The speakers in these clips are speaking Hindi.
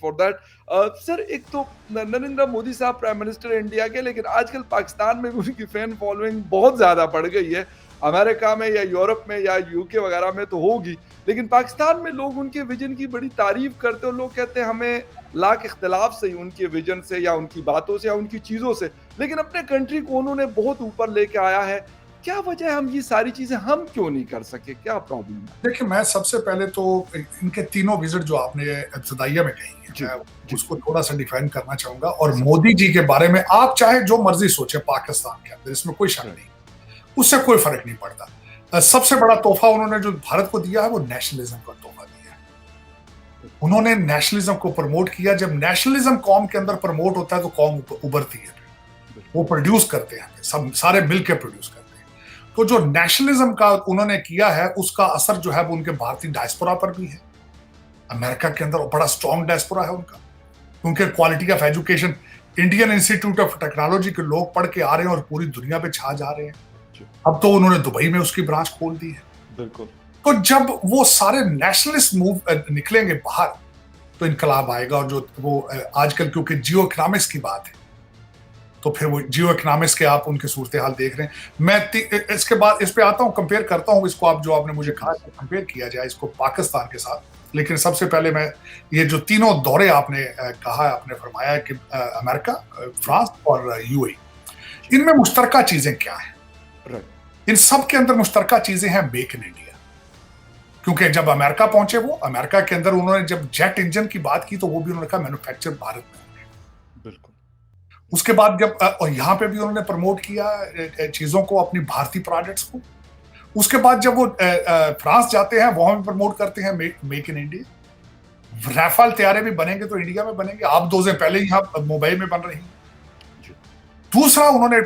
For that. सर, एक तो नरेंद्र मोदी साहब प्राइम मिनिस्टर इंडिया के, लेकिन आजकल पाकिस्तान में भी उनकी फैन फॉलोइंग बहुत ज्यादा बढ़ गई है। अमेरिका में या यूरोप में या यूके वगैरह में तो होगी, लेकिन पाकिस्तान में लोग उनके विजन की बड़ी तारीफ करते हैं। लोग कहते हैं हमें लाख इख्तलाफ से उनके विजन से या उनकी बातों से या उनकी चीजों से, लेकिन अपने कंट्री को उन्होंने बहुत ऊपर लेके आया है। क्या वजह है हम ये सारी चीजें हम क्यों नहीं कर सके? क्या प्रॉब्लम है? देखिए, मैं सबसे पहले तो इनके तीनों विजिट जो आपने इब्तदाइया में कही है, मैं उसको थोड़ा सा डिफाइन करना चाहूंगा। और मोदी जी के बारे में आप चाहे जो मर्जी सोचे पाकिस्तान के अंदर, इसमें कोई शक नहीं, उससे कोई फर्क नहीं पड़ता। सबसे बड़ा तोहफा उन्होंने जो भारत को दिया है वो नेशनलिज्म का तोहफा दिया है। उन्होंने नेशनलिज्म को प्रमोट किया। जब नेशनलिज्म कौम के अंदर प्रमोट होता है तो कौम उभरती है, वो प्रोड्यूस करते हैं, सब सारे मिलकर प्रोड्यूस करते हैं। तो जो नेशनलिज्म का उन्होंने किया है उसका असर जो है वो उनके भारतीय डायस्पोरा पर भी है। अमेरिका के अंदर बड़ा स्ट्रॉन्ग डायस्पोरा है उनका, उनके quality of education, Indian institute of technology के लोग पढ़ के आ रहे हैं और पूरी दुनिया पे छा जा रहे हैं। अब तो उन्होंने दुबई में उसकी ब्रांच खोल दी है। बिल्कुल। तो जब वो सारे नेशनलिस्ट मूव निकलेंगे बाहर तो इनकलाब आएगा। और जो वो आजकल क्योंकि जियो इकोनॉमिक्स की बात है, तो फिर वो जियो इकोनॉमिक्स के आप उनकी सूरत हाल देख रहे हैं। मैं इसके बाद इस पे आता हूँ, कंपेयर करता हूँ इसको, आप जो आपने मुझे कहा कंपेयर किया जाए इसको पाकिस्तान के साथ। लेकिन सबसे पहले मैं ये जो तीनों दौरे आपने कहा, आपने फरमाया कि अमेरिका, फ्रांस और यूएई, इनमें मुश्तरका चीजें क्या है? इन सब के अंदर मुश्तरका चीजें हैं मेक इन इंडिया। क्योंकि जब अमेरिका पहुंचे, वो अमेरिका के अंदर उन्होंने जब जेट इंजन की बात की तो वो भी उन्होंने कहा मैन्युफैक्चर भारत में। बिल्कुल। उसके बाद जब यहाँ पे भी उन्होंने प्रमोट किया चीजों को, अपनी भारतीय प्रोडक्ट्स को। उसके बाद जब वो फ्रांस जाते हैं, वहां भी प्रमोट करते हैं मेक इन इंडिया। राफेल तैयारे भी बनेंगे तो इंडिया में बनेंगे। आप 2 दिन पहले ही यहाँ मुंबई में बन रही हैं। दूसरा, उन्होंने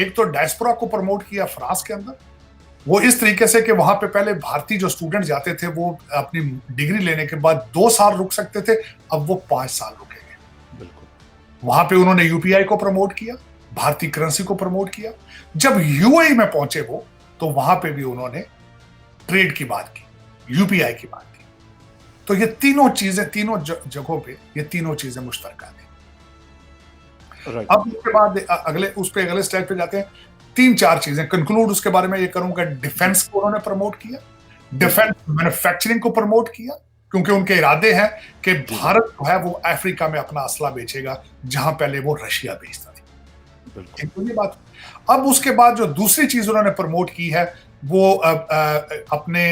एक तो डायस्पोरा को प्रमोट किया फ्रांस के अंदर, वो इस तरीके से कि वहां पे पहले भारतीय जो स्टूडेंट जाते थे वो अपनी डिग्री लेने के बाद 2 साल रुक सकते थे, अब वो 5 साल रुकेंगे। बिल्कुल। वहां पे उन्होंने यूपीआई को प्रमोट किया, भारतीय करेंसी को प्रमोट किया। जब यूएई में पहुंचे वो, तो वहां पे भी उन्होंने ट्रेड की बात की, यूपीआई की बात की। तो ये तीनों चीजें, तीनों जगहों पे ये तीनों चीजें मुश्तरका थी। अब उसके बाद अगले स्टेज पे जाते हैं। 3-4 चीजें कंक्लूड उसके बारे में ये करूंगा। डिफेंस को उन्होंने प्रमोट किया, डिफेंस मैन्युफैक्चरिंग को प्रमोट किया, क्योंकि उनके इरादे हैं कि भारत जो है वो अफ्रीका में अपना असला बेचेगा, जहां पहले वो रशिया बेचता था। बिल्कुल ये बात। अब उसके बाद जो दूसरी चीज उन्होंने प्रमोट की है वो अपने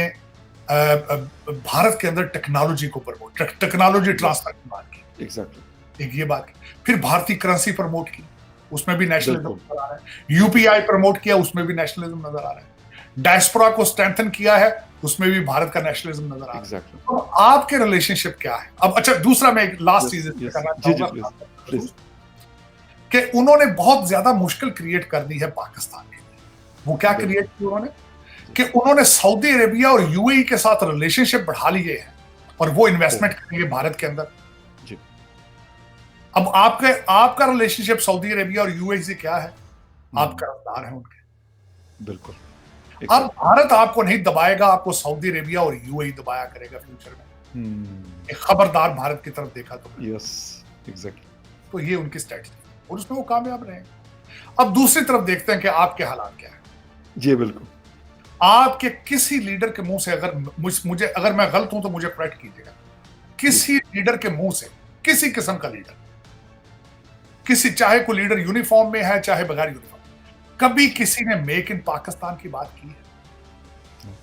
भारत के अंदर टेक्नोलॉजी को प्रमोट, टेक्नोलॉजी ट्रांसफर की बात की। एग्जैक्टली। एक ये बात की। फिर भारतीय करेंसी प्रमोट की, उसमें भी नेशनलिज्म नजर आ रहा है। यूपीआई प्रमोट किया, उसमें भी नेशनलिज्म नजर आ रहा है। डायस्पोरा को स्ट्रेंथन किया है, उसमें भी भारत का नेशनलिज्म नजर आ रहा है। तो आपके रिलेशनशिप क्या है? अब अच्छा, दूसरा मैं एक लास्ट चीज करना चाहूंगा कि उन्होंने बहुत ज्यादा मुश्किल क्रिएट कर दी है पाकिस्तान के लिए। वो क्या क्रिएट की उन्होंने? कि उन्होंने सऊदी अरेबिया और यूएई के साथ रिलेशनशिप बढ़ा लिए हैं और वो इन्वेस्टमेंट करेंगे भारत के अंदर। अब आपका रिलेशनशिप सऊदी अरेबिया और यूएई से क्या है? आप कर्जदार हैं उनके। बिल्कुल। अब भारत आपको नहीं दबाएगा, आपको सऊदी अरेबिया और यूएई दबाया करेगा फ्यूचर में। एक खबरदार भारत की तरफ देखा तो। Yes, exactly. तो ये उनकी स्ट्रेटजी और उसमें वो कामयाब रहे। अब दूसरी तरफ देखते हैं कि आपके हालात क्या है। जी बिल्कुल। आपके किसी लीडर के मुंह से, अगर मैं गलत हूं तो मुझे करेक्ट कीजिएगा, किसी लीडर के मुंह से, किसी किस्म का लीडर, चाहे कोई लीडर यूनिफॉर्म में है चाहे बगैर यूनिफॉर्म, कभी किसी ने मेक इन पाकिस्तान की बात की है?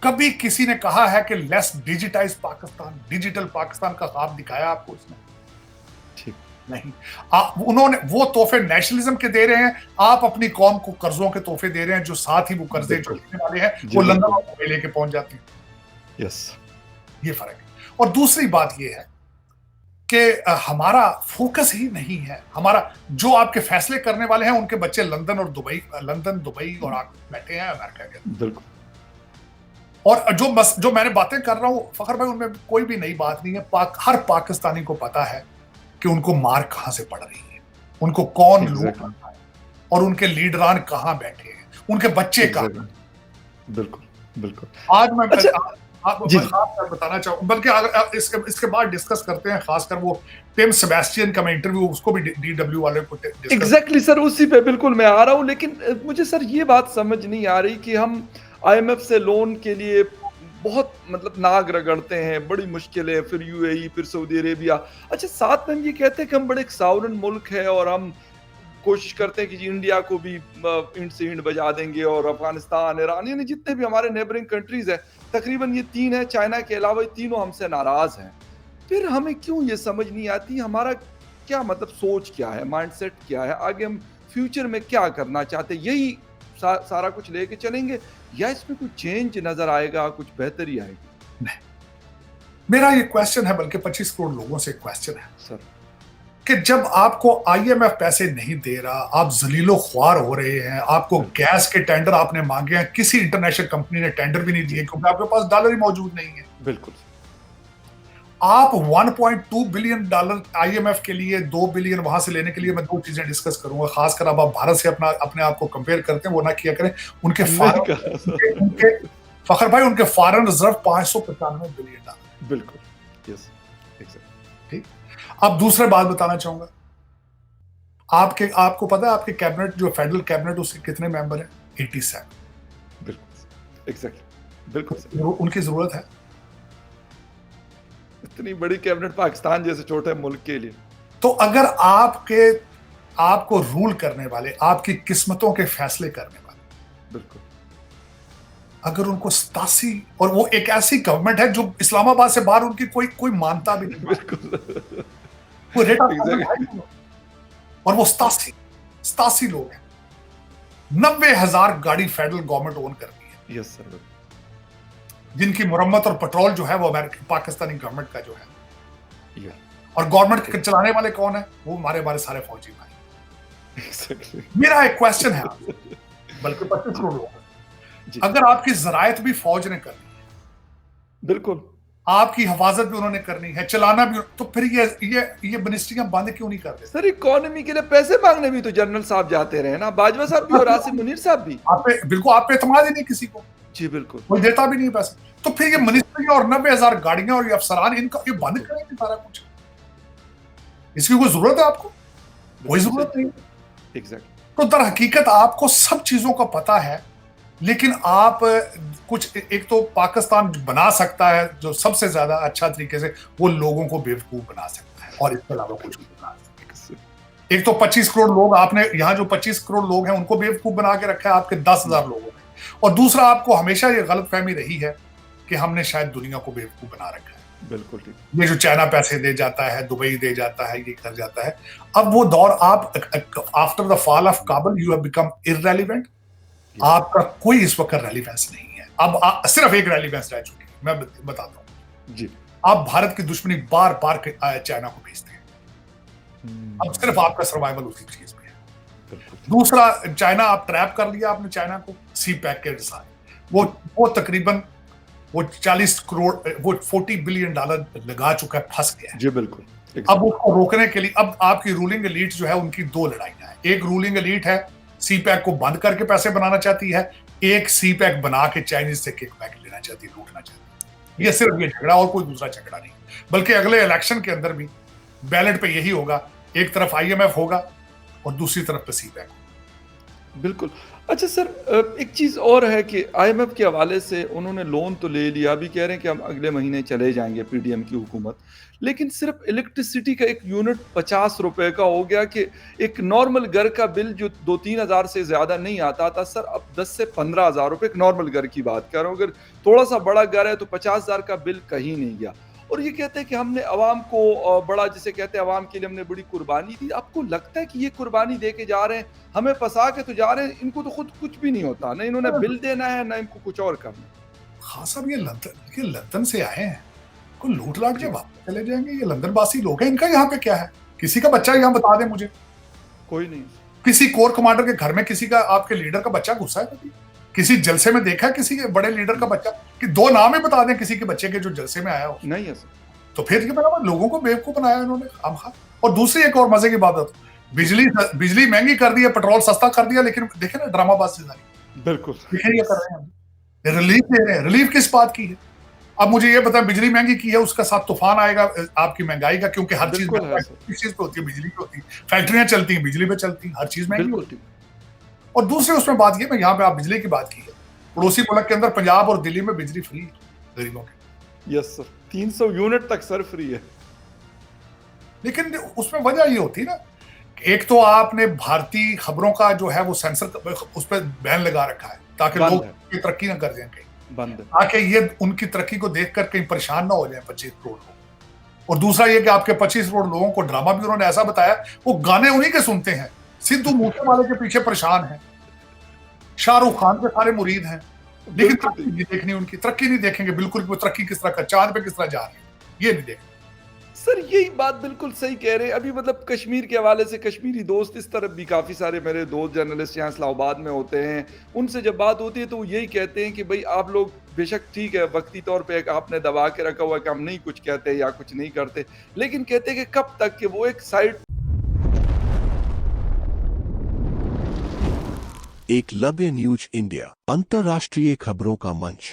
कभी किसी ने कहा है कि less digitise Pakistan, digital Pakistan का ख्वाब दिखाया आपको उसने? ठीक नहीं। उन्होंने वो तोहफे नेशनलिज्म के दे रहे हैं, आप अपनी कौम को कर्जों के तोहफे दे रहे हैं, जो साथ ही वो कर्जे जो लेने वाले हैं वो लंदन और लेके पहुंच जाते हैं। यस, ये फर्क है। और दूसरी बात ये है कि हमारा फोकस ही नहीं है। हमारा जो आपके फैसले करने वाले हैं उनके बच्चे लंदन दुबई और बैठे हैं अमेरिका के। बिल्कुल। और जो मैंने बातें कर रहा हूं फखर भाई, उनमें कोई भी नई बात नहीं है। हर पाकिस्तानी को पता है कि उनको मार कहां से पड़ रही है, उनको कौन लूट रहा है और उनके लीडरान कहां बैठे हैं, उनके बच्चे कहां। बिल्कुल बिल्कुल। आज मैं जी मैं बताना चाहूँ, बल्कि अगर इसके बाद डिस्कस करते हैं, खासकर वो टिम सेबेस्टियन का मैं इंटरव्यू, उसको भी डीडब्ल्यू वाले को डिस्कस। एग्जैक्टली सर, उसी पे बिल्कुल मैं आ रहा हूँ। लेकिन मुझे सर ये बात समझ नहीं आ रही कि हम आईएमएफ से लोन के लिए बहुत मतलब नाक रगड़ते हैं, बड़ी मुश्किलें, फिर यूएई, फिर सऊदी अरेबिया। अच्छा, साथ में हम ये कहते हैं कि हम बड़े एक सावरन मुल्क है और हम कोशिश करते हैं कि जी इंडिया को भी ईंट से ईंट बजा देंगे, और अफगानिस्तान, ईरान, यानी जितने भी हमारे नेबरिंग कंट्रीज हैं, तकरीबन ये 3 है, चाइना के अलावा ये तीनों हमसे नाराज हैं। फिर हमें क्यों ये समझ नहीं आती हमारा क्या मतलब सोच क्या है, माइंडसेट क्या है, आगे हम फ्यूचर में क्या करना चाहते हैं, यही सारा कुछ लेके चलेंगे या इसमें कुछ चेंज नजर आएगा, कुछ बेहतरी आएगी? नहीं, मेरा ये क्वेश्चन है, बल्कि 25 करोड़ लोगों से क्वेश्चन है सर कि जब आपको आईएमएफ पैसे नहीं दे रहा, आप जलीलो ख्वार हो रहे हैं, आपको गैस के टेंडर आपने मांगे हैं, किसी इंटरनेशनल कंपनी ने टेंडर भी नहीं दिए क्योंकि आपके पास डॉलर ही मौजूद नहीं है। बिल्कुल। आप 1.2 बिलियन डॉलर आईएमएफ के लिए, 2 बिलियन वहां से लेने के लिए, मैं 2 चीजें डिस्कस करूंगा, खासकर अब आप भारत से अपने आप को कंपेयर करते हैं, वो ना किया करें। उनके फखर भाई, उनके फॉरेन रिजर्व 595 बिलियन डॉलर। बिल्कुल, यस, ठीक। अब दूसरी बात बताना चाहूंगा, आपको पता है आपके कैबिनेट, जो फेडरल कैबिनेट, उसके कितने मेंबर हैं? 87। बिल्कुल, एग्जैक्टली, बिल्कुल। उनकी जरूरत है? इतनी बड़ी कैबिनेट पाकिस्तान जैसे छोटे मुल्क के लिए। तो अगर आपको रूल करने वाले, आपकी किस्मतों के फैसले करने वाले, बिल्कुल, अगर उनको 87, और वो एक ऐसी गवर्नमेंट है जो इस्लामाबाद से बाहर उनकी कोई मानता भी नहीं, बिल्कुल, वो रेट और वो 87 लोग हैं, 90,000 गाड़ी फेडरल गवर्नमेंट ओन करती है। Yes sir. जिनकी मुरम्मत और पेट्रोल जो है वो पाकिस्तानी गवर्नमेंट का जो है, या और गवर्नमेंट के चलाने वाले कौन है? वो हमारे सारे फौजी भाई। एग्जैक्टली। मेरा एक क्वेश्चन है, बल्कि 25 करोड़ लोग, अगर आपकी ज़रायत भी फौज ने करनी है, बिल्कुल, आपकी हिफाजत भी उन्होंने करनी है, चलाना भी, तो फिर ये मिनिस्ट्रियां बंद क्यों नहीं कर देते? सर इकोनॉमी के लिए पैसे मांगने भी तो जनरल साहब जाते रहे ना, बाजवा साहब भी और आसिफ मुनीर साहब भी। आप पे एतमाद ही नहीं किसी को। जी बिल्कुल, कोई देता भी नहीं पैसे। तो फिर ये मिनिस्ट्री और 90,000 गाड़ियां और ये अफसरान, इनका ये बंद करेंगे सारा कुछ? इसकी कोई जरूरत है आपको? कोई जरूरत नहीं। एग्जैक्ट। तो दर हकीकत आपको सब चीजों का पता है, लेकिन आप कुछ, एक तो पाकिस्तान बना सकता है जो सबसे ज्यादा अच्छा तरीके से, वो लोगों को बेवकूफ बना सकता है, और इसके अलावा कुछ नहीं बना सकता। एक तो 25 करोड़ लोग, आपने यहाँ जो 25 करोड़ लोग हैं उनको बेवकूफ बना के रखा है आपके 10,000 लोगों ने। और दूसरा, आपको हमेशा ये गलतफहमी रही है कि हमने शायद दुनिया को बेवकूफ बना रखा है। बिल्कुल ठीक। ये जो चाइना पैसे दे जाता है, दुबई दे जाता है, ये कर जाता है, अब वो दौर, आप after the fall of Kabul you have become irrelevant. आपका कोई इस वक्त रेलिवेंस नहीं है। अब सिर्फ एक रेलिवेंस रह चुकी है, मैं बताता हूँ जी। आप भारत की दुश्मनी बार बार चाइना को भेजते हैं, अब सिर्फ आपका सर्वाइवल उसी चीज में है। दूसरा, चाइना, आप ट्रैप कर लिया आपने चाइना को सी पैक के साथ, वो तकरीबन वो 40 करोड़, वो 40 बिलियन डॉलर लगा चुका है, फंस गया है। जी बिल्कुल। अब उसको रोकने के लिए, अब आपकी रूलिंग एलीट जो है, उनकी दो लड़ाइयां हैं। एक रूलिंग एलीट है, सी पैक को बंद करके पैसे बनाना चाहती है, एक सी पैक बना के चाइनीज से किक बैक लेना चाहती है, लूटना चाहती है। ये सिर्फ ये झगड़ा, और कोई दूसरा झगड़ा नहीं। बल्कि अगले इलेक्शन के अंदर भी बैलेट पे यही होगा, एक तरफ आईएमएफ होगा और दूसरी तरफ पे सी पैक। बिल्कुल। अच्छा सर, एक चीज़ और है कि आईएमएफ के हवाले से उन्होंने लोन तो ले लिया, अभी कह रहे हैं कि हम अगले महीने चले जाएंगे पीडीएम की हुकूमत, लेकिन सिर्फ इलेक्ट्रिसिटी का एक यूनिट 50 रुपए का हो गया कि एक नॉर्मल घर का बिल जो 2-3 हज़ार से ज़्यादा नहीं आता था सर, अब 10 से 15 हज़ार रुपये, एक नॉर्मल घर की बात कर रहा हूँ। अगर थोड़ा सा बड़ा घर है तो 50 हज़ार का बिल कहीं नहीं गया। और ये कहते हैं कि हमने अवाम को बड़ा, जिसे कहते हैं अवाम के लिए हमने बड़ी कुर्बानी दी। आपको लगता है कि ये कुर्बानी दे के जा रहे हैं, हमें फंसा के तो जा रहे हैं, इनको तो खुद कुछ भी नहीं होता, ना इन्होंने बिल देना है ना इनको कुछ और करना। हाँ साहब, ये लंदन से आए हैं, को लूट लाट के वापस चले जाएंगे। ये लंदन वासी लोग हैं, इनका यहाँ पे क्या है? किसी का बच्चा यहाँ बता दे मुझे, कोई नहीं। किसी कोर कमांडर के घर में किसी का, आपके लीडर का बच्चा घुसा है कभी? किसी जलसे में देखा है किसी के बड़े लीडर का बच्चा? कि दो नाम ही बता दें किसी के बच्चे के जो जलसे में आया हो? नहीं है सर। तो फिर ये बराबर लोगों को बेवकूफ बनाया इन्होंने खामखा। और दूसरी एक और मजे की बात है, बिजली महंगी कर दी है, पेट्रोल सस्ता कर दिया, लेकिन देखे ना ड्रामाबाजी। बिल्कुल। ये कर रहे हैं, रिलीफ दे रहे हैं। रिलीफ किस बात की है? अब मुझे ये बताएं, बिजली महंगी की है, उसका साथ तूफान आएगा आपकी महंगाई का, क्योंकि हर चीज बिल्कुल है सर। किस चीज पे होती है? बिजली पे होती है। फैक्ट्रियां चलती हैं, बिजली पे चलती हैं, हर चीज महंगी बिल्कुल होती ठीक। है। और दूसरी उसमें बात ये, मैं यहाँ पे आप बिजली की बात की है, पड़ोसी मुल्क के अंदर पंजाब और दिल्ली में बिजली फ्री है गरीबों के। यस सर, 300 यूनिट तक सर फ्री है। लेकिन उसमें वजह ये होती है ना, एक तो आपने भारतीय खबरों का जो है वो सेंसर, उस पर बैन लगा रखा है ताकि बंद लोग है, तरक्की ना कर जाएं कहीं, बंद है। ताकि ये उनकी तरक्की को देखकर कहीं परेशान ना हो जाए 25 करोड़ लोग। और दूसरा ये कि आपके 25 करोड़ लोगों को ड्रामा भी उन्होंने ऐसा बताया, वो गाने उन्हीं के सुनते हैं, सिद्धू मूसे वाले के पीछे परेशान है, शाहरुख खान के सारे मुरीद हैं, लेकिन बिल्कुल तरक्की ठीक। नहीं देखनी उनकी, तरक्की नहीं देखेंगे बिल्कुल कि वो तरक्की किस तरह कर, चांद पे किस तरह जा रही है, ये नहीं देखेंगे। सर यही बात बिल्कुल सही कह रहे हैं। अभी मतलब कश्मीर के हवाले से कश्मीरी दोस्त इस तरफ भी काफ़ी सारे मेरे दोस्त जर्नलिस्ट यहाँ इस्लामाबाद में होते हैं। उनसे जब बात होती है तो वो यही कहते हैं कि भाई आप लोग बेशक ठीक है वक्ती तौर पे एक आपने दबा के रखा हुआ है कि हम नहीं कुछ कहते या कुछ नहीं करते, लेकिन कहते हैं कि कब तक कि वो एक साइड एकलव्य न्यूज इंडिया, अंतर्राष्ट्रीय खबरों का मंच।